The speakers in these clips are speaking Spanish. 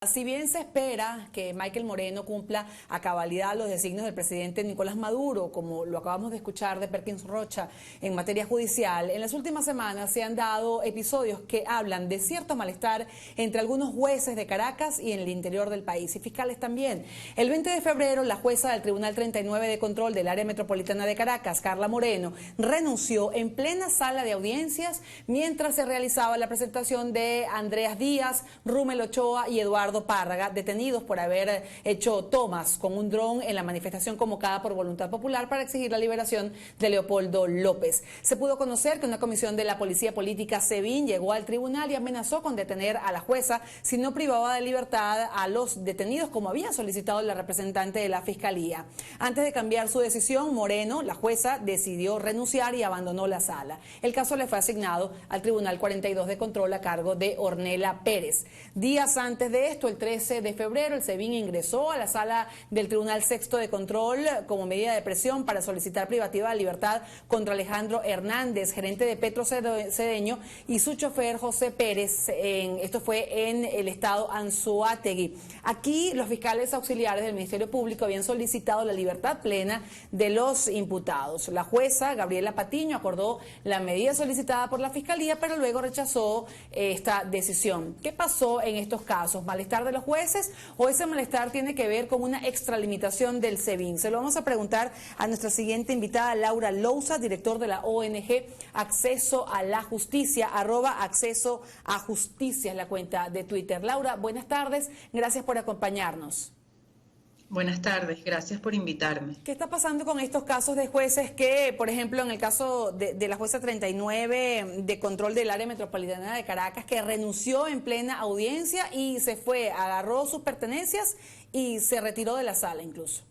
Si bien se espera que Michael Moreno cumpla a cabalidad los designios del presidente Nicolás Maduro, como lo acabamos de escuchar de Perkins Rocha en materia judicial, en las últimas semanas se han dado episodios que hablan de cierto malestar entre algunos jueces de Caracas y en el interior del país, y fiscales también. El 20 de febrero, la jueza del Tribunal 39 de Control del Área Metropolitana de Caracas, Carla Moreno, renunció en plena sala de audiencias mientras se realizaba la presentación de Andreas Díaz, Rúmel Ochoa y Eduardo Párraga, detenidos por haber hecho tomas con un dron en la manifestación convocada por Voluntad Popular para exigir la liberación de Leopoldo López. Se pudo conocer que una comisión de la Policía Política SEBIN llegó al tribunal y amenazó con detener a la jueza si no privaba de libertad a los detenidos, como había solicitado la representante de la Fiscalía. Antes de cambiar su decisión, Moreno, la jueza, decidió renunciar y abandonó la sala. El caso le fue asignado al Tribunal 42 de Control a cargo de Ornella Pérez. Días antes de esto, el 13 de febrero, el SEBIN ingresó a la sala del Tribunal Sexto de Control como medida de presión para solicitar privativa de libertad contra Alejandro Hernández, gerente de Petro Cedeño, y su chofer José Pérez. Esto fue en el estado Anzoátegui. Aquí los fiscales auxiliares del Ministerio Público habían solicitado la libertad plena de los imputados. La jueza Gabriela Patiño acordó la medida solicitada por la Fiscalía, pero luego rechazó esta decisión. ¿Qué pasó en estos casos? ¿Malestar de los jueces o ese malestar tiene que ver con una extralimitación del SEBIN? Se lo vamos a preguntar a nuestra siguiente invitada, Laura Lousa, director de la ONG Acceso a la Justicia, @acceso a justicia es la cuenta de Twitter. Laura, buenas tardes, gracias por acompañarnos. Buenas tardes, gracias por invitarme. ¿Qué está pasando con estos casos de jueces que, por ejemplo, en el caso de la jueza 39 de Control del Área Metropolitana de Caracas, que renunció en plena audiencia y se fue, agarró sus pertenencias y se retiró de la sala incluso?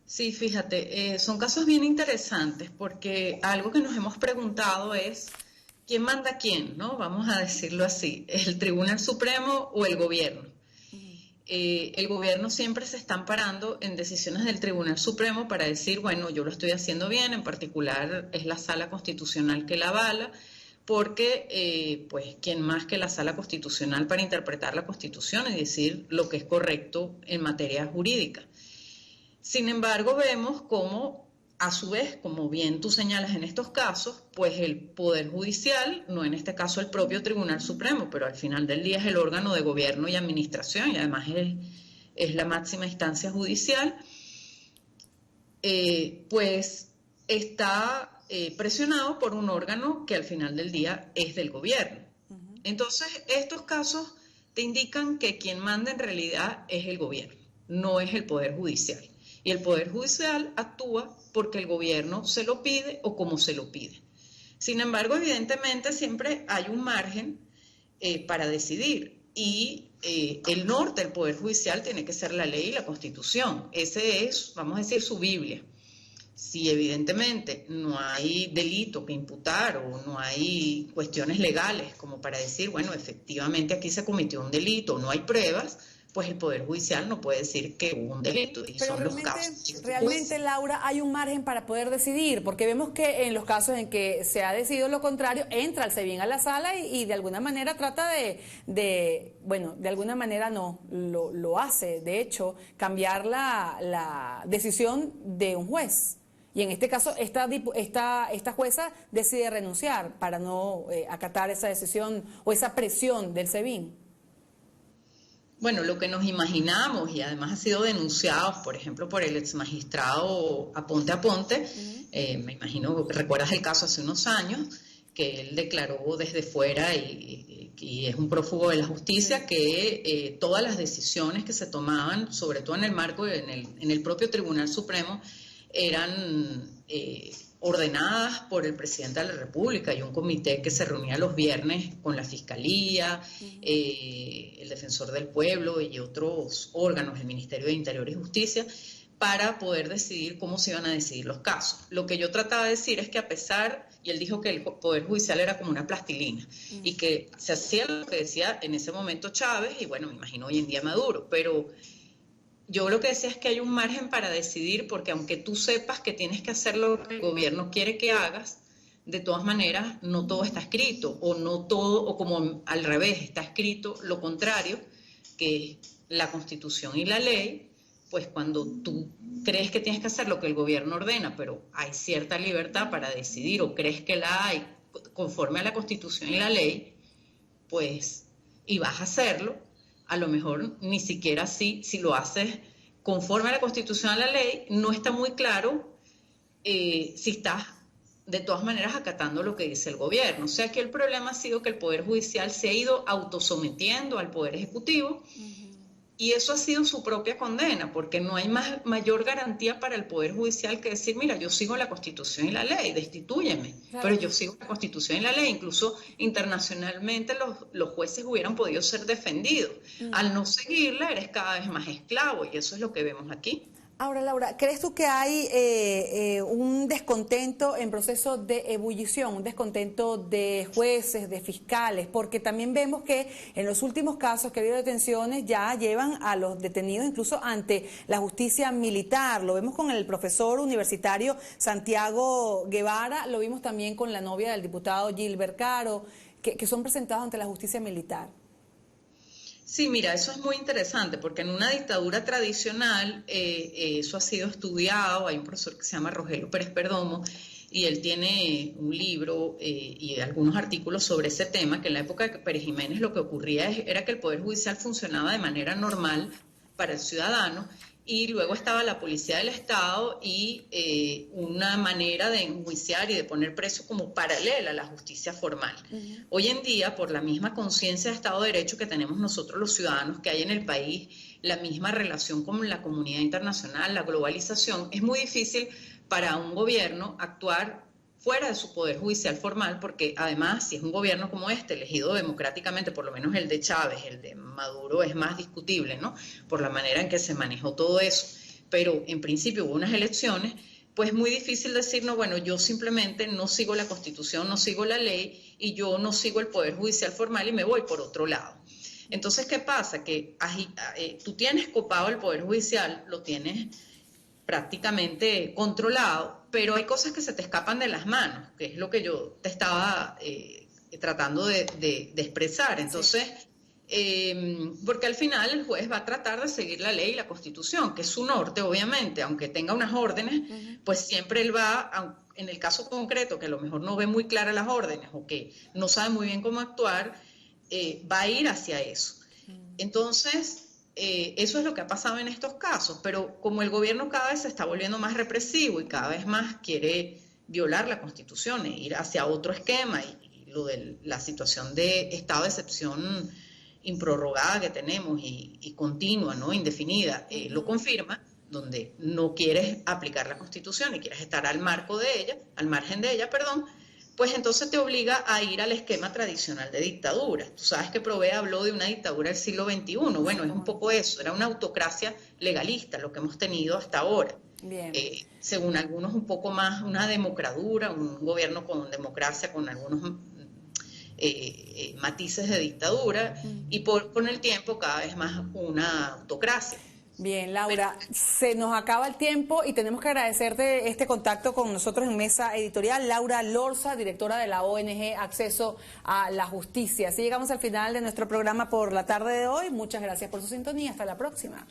Sí, fíjate, son casos bien interesantes porque algo que nos hemos preguntado es ¿quién manda a quién? ¿No? Vamos a decirlo así, ¿el Tribunal Supremo o el gobierno? El gobierno siempre se está amparando en decisiones del Tribunal Supremo para decir, bueno, yo lo estoy haciendo bien, en particular es la Sala Constitucional que la avala, porque pues quién más que la Sala Constitucional para interpretar la Constitución y decir lo que es correcto en materia jurídica. Sin embargo, vemos cómo, a su vez, como bien tú señalas en estos casos, pues el Poder Judicial, no en este caso el propio Tribunal Supremo, pero al final del día es el órgano de gobierno y administración y además es la máxima instancia judicial, pues está presionado por un órgano que al final del día es del gobierno. Entonces, estos casos te indican que quien manda en realidad es el gobierno, no es el Poder Judicial. Y el Poder Judicial actúa porque el gobierno se lo pide o como se lo pide. Sin embargo, evidentemente siempre hay un margen para decidir y el norte del Poder Judicial tiene que ser la ley y la Constitución. Ese es, vamos a decir, su Biblia. Si evidentemente no hay delito que imputar o no hay cuestiones legales como para decir, bueno, efectivamente aquí se cometió un delito, no hay pruebas, pues el Poder Judicial no puede decir que hubo un delito. Y pero son los casos. realmente, Laura, hay un margen para poder decidir, porque vemos que en los casos en que se ha decidido lo contrario, entra el SEBIN a la sala y de alguna manera trata bueno, de alguna manera no, lo hace, de hecho, cambiar la decisión de un juez. Y en este caso, esta jueza decide renunciar para no acatar esa decisión o esa presión del SEBIN. Bueno, lo que nos imaginamos, y además ha sido denunciado, por ejemplo, por el exmagistrado Aponte Aponte, me imagino que recuerdas el caso hace unos años, que él declaró desde fuera y es un prófugo de la justicia, que todas las decisiones que se tomaban, sobre todo en el marco, en el propio Tribunal Supremo, eran ordenadas por el presidente de la República y un comité que se reunía los viernes con la Fiscalía, el Defensor del Pueblo y otros órganos, el Ministerio de Interior y Justicia, para poder decidir cómo se iban a decidir los casos. Lo que yo trataba de decir es que a pesar, y él dijo que el Poder Judicial era como una plastilina y que se hacía lo que decía en ese momento Chávez y bueno, me imagino hoy en día Maduro, pero yo lo que decía es que hay un margen para decidir porque aunque tú sepas que tienes que hacer lo que el gobierno quiere que hagas, de todas maneras no todo está escrito, o no todo, o como al revés, está escrito lo contrario, que es la Constitución y la ley. Pues cuando tú crees que tienes que hacer lo que el gobierno ordena, pero hay cierta libertad para decidir, o crees que la hay conforme a la Constitución y la ley, pues, y vas a hacerlo, a lo mejor ni siquiera si lo haces conforme a la Constitución y la ley, no está muy claro si estás de todas maneras acatando lo que dice el gobierno. O sea que el problema ha sido que el Poder Judicial se ha ido autosometiendo al Poder Ejecutivo, y eso ha sido su propia condena, porque no hay mayor garantía para el Poder Judicial que decir, mira, yo sigo la Constitución y la ley, destitúyeme, claro, pero yo sigo la Constitución y la ley. Incluso internacionalmente los jueces hubieran podido ser defendidos. Al no seguirla, eres cada vez más esclavo, y eso es lo que vemos aquí. Ahora, Laura, ¿crees tú que hay un descontento en proceso de ebullición, un descontento de jueces, de fiscales? Porque también vemos que en los últimos casos que ha habido detenciones ya llevan a los detenidos incluso ante la justicia militar. Lo vemos con el profesor universitario Santiago Guevara, lo vimos también con la novia del diputado Gilbert Caro, que son presentados ante la justicia militar. Sí, mira, eso es muy interesante, porque en una dictadura tradicional eso ha sido estudiado. Hay un profesor que se llama Rogelio Pérez Perdomo, y él tiene un libro y algunos artículos sobre ese tema, que en la época de Pérez Jiménez lo que ocurría era que el Poder Judicial funcionaba de manera normal para el ciudadano, y luego estaba la Policía del Estado y una manera de enjuiciar y de poner preso como paralela a la justicia formal. Hoy en día, por la misma conciencia de Estado de Derecho que tenemos nosotros los ciudadanos, que hay en el país, la misma relación con la comunidad internacional, la globalización, es muy difícil para un gobierno actuar fuera de su poder judicial formal, porque además, si es un gobierno como este, elegido democráticamente, por lo menos el de Chávez, el de Maduro es más discutible, ¿no?, por la manera en que se manejó todo eso, pero en principio hubo unas elecciones, pues es muy difícil decir, no, bueno, yo simplemente no sigo la Constitución, no sigo la ley, y yo no sigo el poder judicial formal y me voy por otro lado. Entonces, ¿qué pasa? Que tú tienes copado el poder judicial, lo tienes prácticamente controlado, pero hay cosas que se te escapan de las manos, que es lo que yo te estaba tratando de expresar. Entonces, porque al final el juez va a tratar de seguir la ley y la Constitución, que es su norte, obviamente, aunque tenga unas órdenes, pues siempre él va, en el caso concreto, que a lo mejor no ve muy claras las órdenes o que no sabe muy bien cómo actuar, va a ir hacia eso. Entonces, eso es lo que ha pasado en estos casos, pero como el gobierno cada vez se está volviendo más represivo y cada vez más quiere violar la Constitución e ir hacia otro esquema, y lo de la situación de estado de excepción improrrogada que tenemos y continua, ¿no?, indefinida, lo confirma, donde no quieres aplicar la Constitución y quieres estar al margen de ella, pues entonces te obliga a ir al esquema tradicional de dictadura. Tú sabes que Provea habló de una dictadura del siglo XXI. Bueno, es un poco eso, era una autocracia legalista lo que hemos tenido hasta ahora. Bien. Según algunos un poco más una democradura, un gobierno con democracia, con algunos matices de dictadura, y con el tiempo cada vez más una autocracia. Bien, Laura, se nos acaba el tiempo y tenemos que agradecerte este contacto con nosotros en Mesa Editorial. Laura Lorza, directora de la ONG Acceso a la Justicia. Así llegamos al final de nuestro programa por la tarde de hoy. Muchas gracias por su sintonía. Hasta la próxima.